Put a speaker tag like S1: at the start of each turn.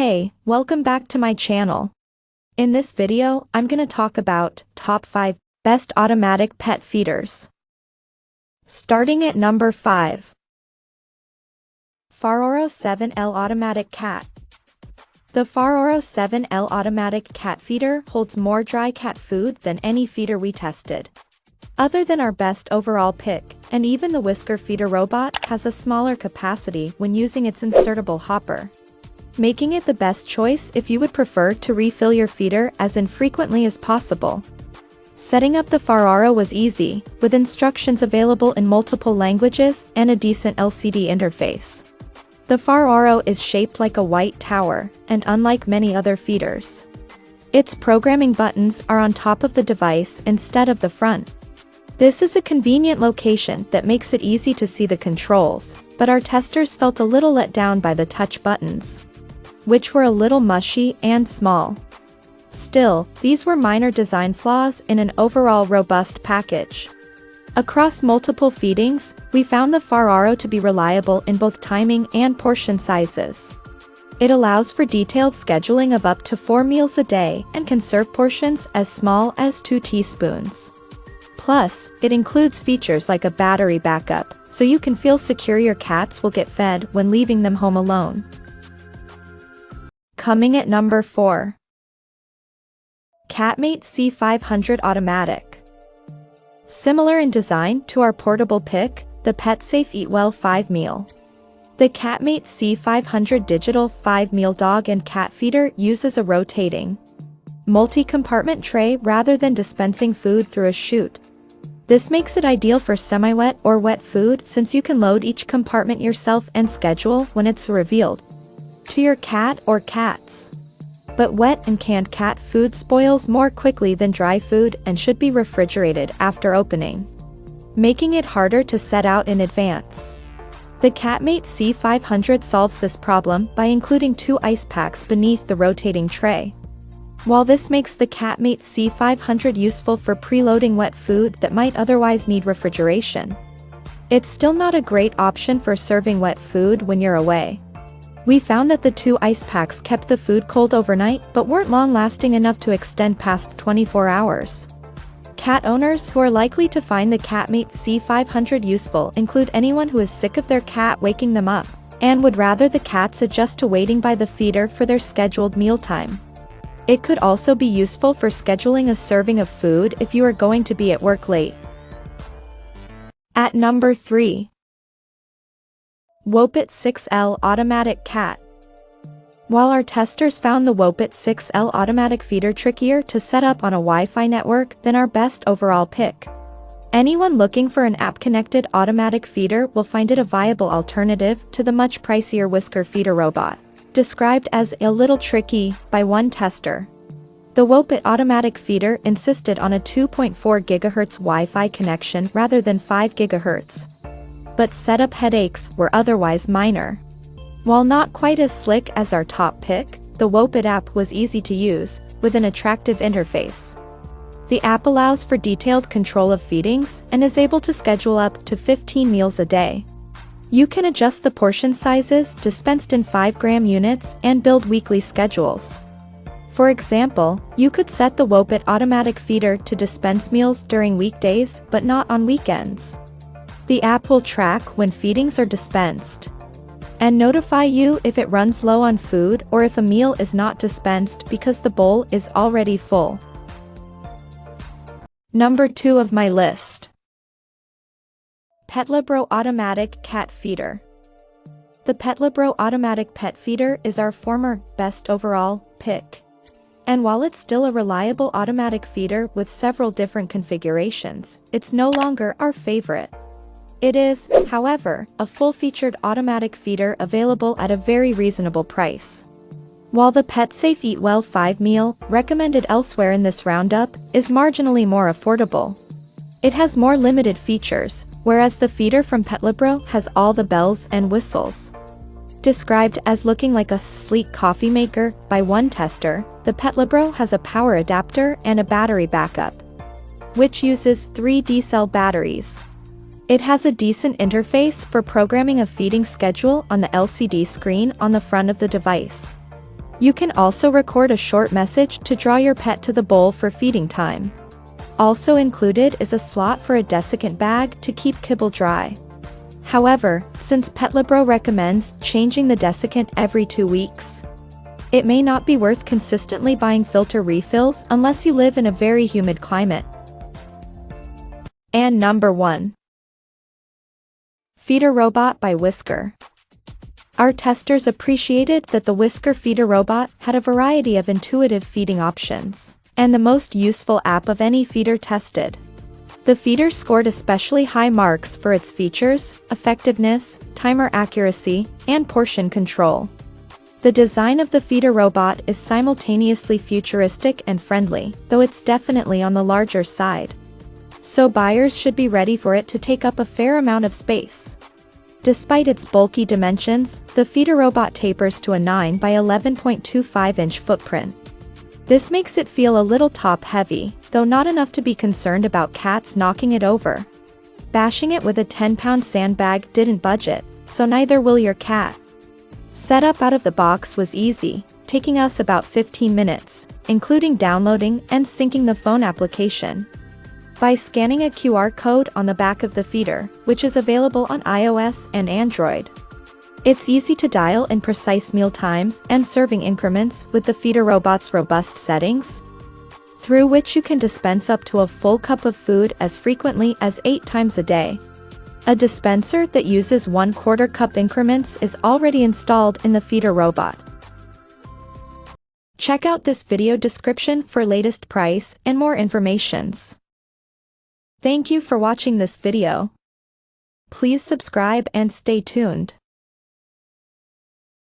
S1: Hey, welcome back to my channel. In this video, I'm gonna talk about top 5 best automatic pet feeders. Starting at number 5. Faroro 7L Automatic Cat. The Faroro 7L Automatic Cat Feeder holds more dry cat food than any feeder we tested. Other than our best overall pick, and even the Whisker Feeder robot has a smaller capacity when using its insertable hopper, making it the best choice if you would prefer to refill your feeder as infrequently as possible. Setting up the Faroro was easy, with instructions available in multiple languages and a decent LCD interface. The Faroro is shaped like a white tower, and unlike many other feeders, its programming buttons are on top of the device instead of the front. This is a convenient location that makes it easy to see the controls, but our testers felt a little let down by the touch buttons, which were a little mushy and small. Still, these were minor design flaws in an overall robust package. Across multiple feedings, we found the Faroro to be reliable in both timing and portion sizes. It allows for detailed scheduling of up to 4 meals a day and can serve portions as small as 2 teaspoons. Plus, it includes features like a battery backup, so you can feel secure your cats will get fed when leaving them home alone. Coming at number 4. Catmate C500 Automatic. Similar in design to our portable pick, the PetSafe Eat Well 5 Meal. The Catmate C500 Digital 5 Meal Dog and Cat Feeder uses a rotating, multi-compartment tray rather than dispensing food through a chute. This makes it ideal for semi-wet or wet food since you can load each compartment yourself and schedule when it's revealed to your cat or cats. But wet and canned cat food spoils more quickly than dry food and should be refrigerated after opening, making it harder to set out in advance. The Catmate C500 solves this problem by including 2 ice packs beneath the rotating tray. While this makes the Catmate C500 useful for preloading wet food that might otherwise need refrigeration, it's still not a great option for serving wet food when you're away. We found that the 2 ice packs kept the food cold overnight but weren't long-lasting enough to extend past 24 hours. Cat owners who are likely to find the Catmate C500 useful include anyone who is sick of their cat waking them up, and would rather the cats adjust to waiting by the feeder for their scheduled mealtime. It could also be useful for scheduling a serving of food if you are going to be at work late. At number 3. Wopit 6L Automatic Cat. While our testers found the Wopit 6L Automatic Feeder trickier to set up on a Wi-Fi network than our best overall pick, anyone looking for an app-connected automatic feeder will find it a viable alternative to the much pricier Whisker Feeder robot, described as a little tricky by one tester. The Wopit Automatic Feeder insisted on a 2.4 GHz Wi-Fi connection rather than 5 GHz. But setup headaches were otherwise minor. While not quite as slick as our top pick, the Wopit app was easy to use, with an attractive interface. The app allows for detailed control of feedings and is able to schedule up to 15 meals a day. You can adjust the portion sizes dispensed in 5-gram units and build weekly schedules. For example, you could set the Wopit Automatic Feeder to dispense meals during weekdays but not on weekends. The app will track when feedings are dispensed and notify you if it runs low on food or if a meal is not dispensed because the bowl is already full. Number 2 of my list. PetLabro Automatic Cat Feeder. The PetLabro Automatic Pet Feeder is our former best overall pick. And while it's still a reliable automatic feeder with several different configurations, it's no longer our favorite. It is, however, a full-featured automatic feeder available at a very reasonable price. While the PetSafe Eat Well 5 Meal, recommended elsewhere in this roundup, is marginally more affordable, it has more limited features, whereas the feeder from PetLabro has all the bells and whistles. Described as looking like a sleek coffee maker by one tester, the PetLabro has a power adapter and a battery backup, which uses 3 D-cell batteries. It has a decent interface for programming a feeding schedule on the LCD screen on the front of the device. You can also record a short message to draw your pet to the bowl for feeding time. Also included is a slot for a desiccant bag to keep kibble dry. However, since Petlabro recommends changing the desiccant every 2 weeks, it may not be worth consistently buying filter refills unless you live in a very humid climate. And number 1. Feeder Robot by Whisker. Our testers appreciated that the Whisker Feeder Robot had a variety of intuitive feeding options, and the most useful app of any feeder tested. The feeder scored especially high marks for its features, effectiveness, timer accuracy, and portion control. The design of the feeder robot is simultaneously futuristic and friendly, though it's definitely on the larger side. So buyers should be ready for it to take up a fair amount of space. Despite its bulky dimensions, the feeder robot tapers to a 9 by 11.25-inch footprint. This makes it feel a little top-heavy, though not enough to be concerned about cats knocking it over. Bashing it with a 10-pound sandbag didn't budget, so neither will your cat. Setup out of the box was easy, taking us about 15 minutes, including downloading and syncing the phone application. By scanning a QR code on the back of the feeder, which is available on iOS and Android. It's easy to dial in precise meal times and serving increments with the feeder robot's robust settings, through which you can dispense up to a full cup of food as frequently as 8 times a day. A dispenser that uses 1/4 cup increments is already installed in the feeder robot. Check out this video description for latest price and more informations. Thank you for watching this video. Please subscribe and stay tuned.